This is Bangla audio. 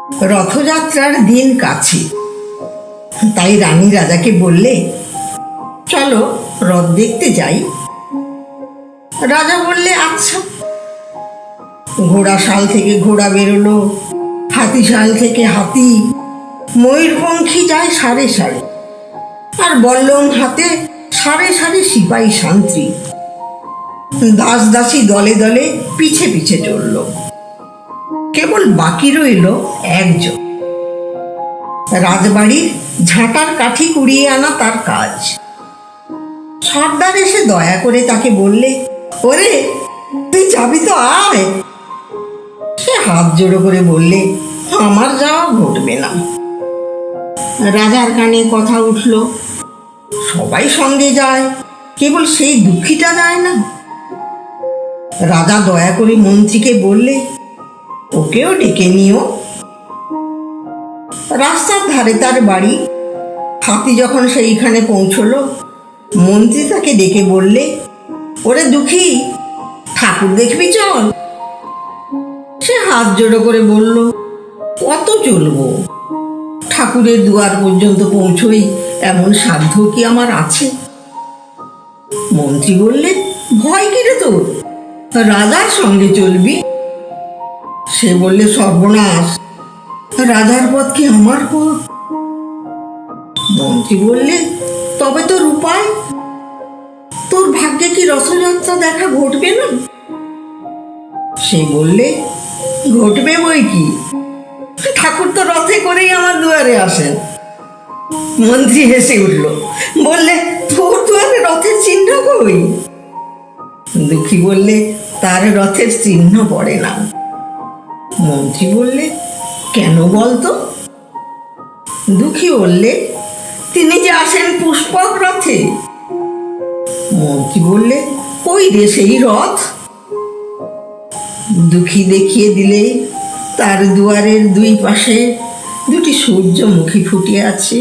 রথযাত্রার দিন কাছে, তাই রানী রাজাকে বললে, চলো রথ দেখতে যাই। রাজা বললে, আচ্ছা। ঘোড়াশাল থেকে ঘোড়া বেরোলো, হাতিশাল থেকে হাতি, ময়ূরপঙ্খী যায় সারে সারে, আর বল্লম হাতে সারে সারে সিপাহী শান্তি, দাস দাসী দলে দলে পিছে পিছে চলল। কেবল বাকি রইল একজন। রাজবাড়ির ঝাঁটার কাঠি কুড়িয়ে আনা তার কাজ। সর্দার এসে দয়া করে তাকে বললে, ওরে তুই যাবি তো, আয়। সে হাত জোড়ো করে বললে, আমার যাওয়া ঘটবে না। রাজার কানে কথা উঠল, সবাই সঙ্গে যায়, কেবল সেই দুঃখীটা যায় না। রাজা দয়া করে মন্ত্রীকে বললে, ওকেও ডেকে নিও। রাস্তার ধারে তার বাড়ি। হাতি যখন সেইখানে পৌঁছলো, মন্ত্রী তাকে ডেকে বললে, ওরে দুঃখী, ঠাকুর দেখবি চল। সে হাত জোড়ো করে বলল, কত চলবো? ঠাকুরের দুয়ার পর্যন্ত পৌঁছই এমন সাধ্য কি আমার আছে? মন্ত্রী বললে, ভয় কিরে তোর, রাজার সঙ্গে চলবি। সে বললে, সর্বনাশ, রাজার পথ কি আমার পথ? মন্ত্রী বললে, তবে তোর উপায়? তোর ভাগ্যে কি রথযাত্রা দেখা ঘটবে না? সে বললে, ঘটবে বই কি, ঠাকুর তো রথে করেই আমার দুয়ারে আসেন। মন্ত্রী হেসে উঠল, বললে, তোর দুয়ারে রথের চিহ্ন কই? দুঃখী বললে, তার রথের চিহ্ন পড়ে না। মন্ত্রী বললে, কেন বলতো? দুঃখী বললে, তিনি যে আসেন পুষ্পক রথে। মন্ত্রী বললে, কই রে সেই রথ? দুঃখী দেখিয়ে দিলে, তার দুয়ারের দুই পাশে দুটি সূর্যমুখী ফুটে আছে।